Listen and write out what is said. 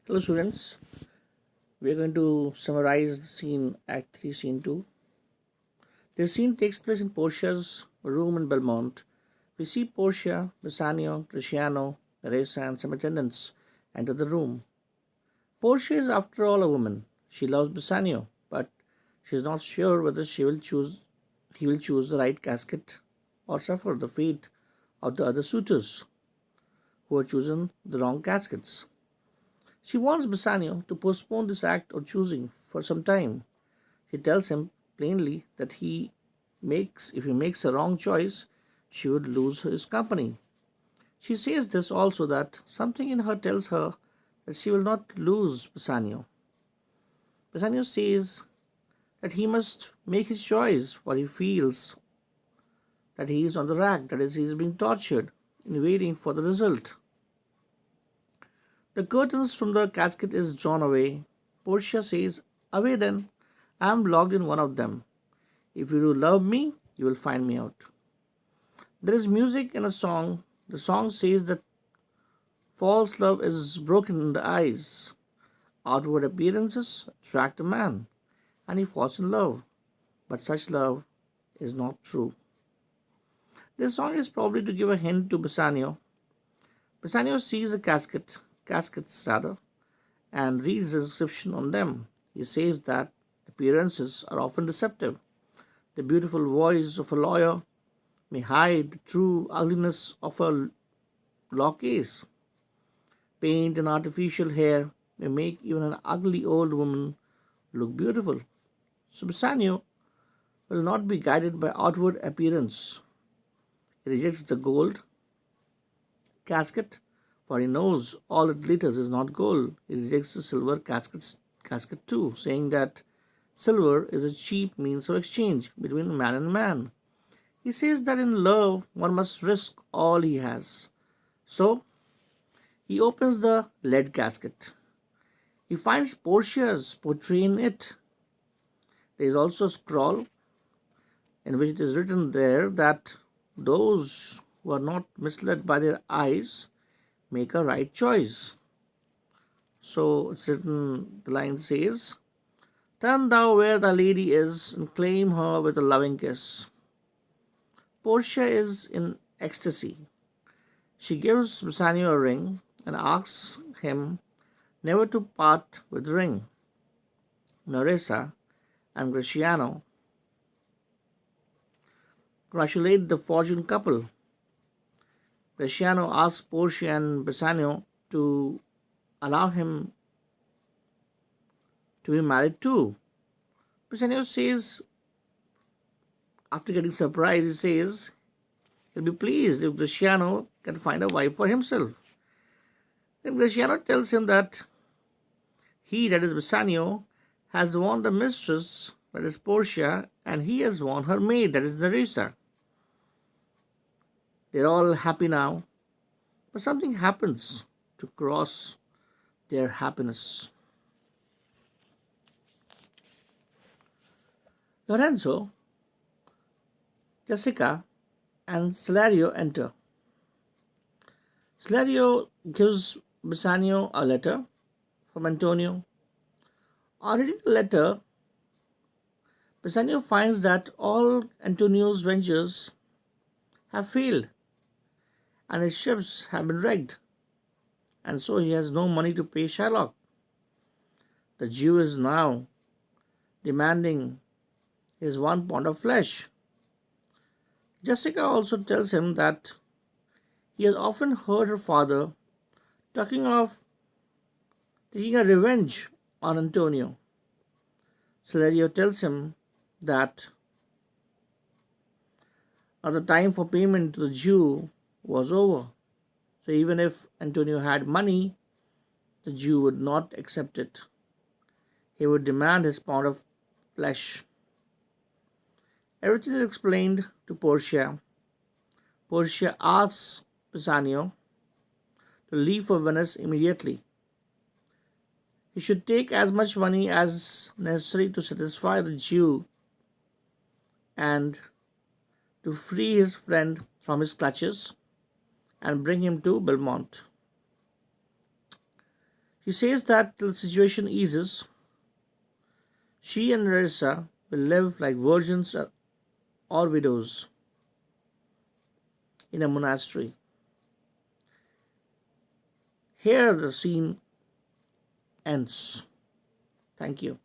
Hello, students. We are going to summarize the scene, Act 3, Scene 2. This scene takes place in Portia's room in Belmont. We see Portia, Bassanio, Cristiano, Teresa, and some attendants enter the room. Portia is, after all, a woman. She loves Bassanio, but she is not sure whether he will choose the right casket or suffer the fate of the other suitors who have chosen the wrong caskets. She wants Bassanio to postpone this act of choosing for some time. She tells him plainly that if he makes a wrong choice, she would lose his company. She says this also that something in her tells her that she will not lose Bassanio. Bassanio says that he must make his choice, for he feels that he is on the rack, that is, he is being tortured in waiting for the result. The curtains from the casket is drawn away. Portia says, "Away then, I am locked in one of them. If you do love me, you will find me out." There is music and a song. The song says that false love is broken in the eyes. Outward appearances attract a man, and he falls in love. But such love is not true. This song is probably to give a hint to Bassanio. Bassanio sees a caskets rather, and reads the description on them. He says that appearances are often deceptive. The beautiful voice of a lawyer may hide the true ugliness of a law case. Paint and artificial hair may make even an ugly old woman look beautiful. So Bassanio will not be guided by outward appearance. He rejects the gold casket, for he knows all that glitters is not gold. He rejects the casket too, saying that silver is a cheap means of exchange between man and man. He says that in love one must risk all he has. So he opens the lead casket. He finds Portia's portrait in it. There is also a scroll in which it is written there that those who are not misled by their eyes make a right choice. So it's written, the line says, "Turn thou where the lady is, and claim her with a loving kiss." Portia is in ecstasy. She gives Bassanio a ring and asks him never to part with the ring. Nerissa and Gratiano congratulate the fortunate couple. Gratiano asks Portia and Bassanio to allow him to be married too. Bassanio says, after getting surprised, he says he'll be pleased if Gratiano can find a wife for himself. Then Gratiano tells him that he, that is Bassanio, has won the mistress, that is Portia, and he has won her maid, that is Nerissa. They're all happy now, but something happens to cross their happiness. Lorenzo, Jessica, and Salario enter. Salario gives Bassanio a letter from Antonio. On reading the letter, Bassanio finds that all Antonio's ventures have failed and his ships have been wrecked, and so he has no money to pay Shylock. The Jew is now demanding his 1 pound of flesh. Jessica also tells him that he has often heard her father talking of taking a revenge on Antonio. Salario tells him that now the time for payment to the Jew was over. So even if Antonio had money, the Jew would not accept it. He would demand his pound of flesh. Everything is explained to Portia. Portia asks Bassanio to leave for Venice immediately. He should take as much money as necessary to satisfy the Jew and to free his friend from his clutches and bring him to Belmont. He says that till the situation eases, she and Nerissa will live like virgins or widows in a monastery. Here the scene ends. Thank you.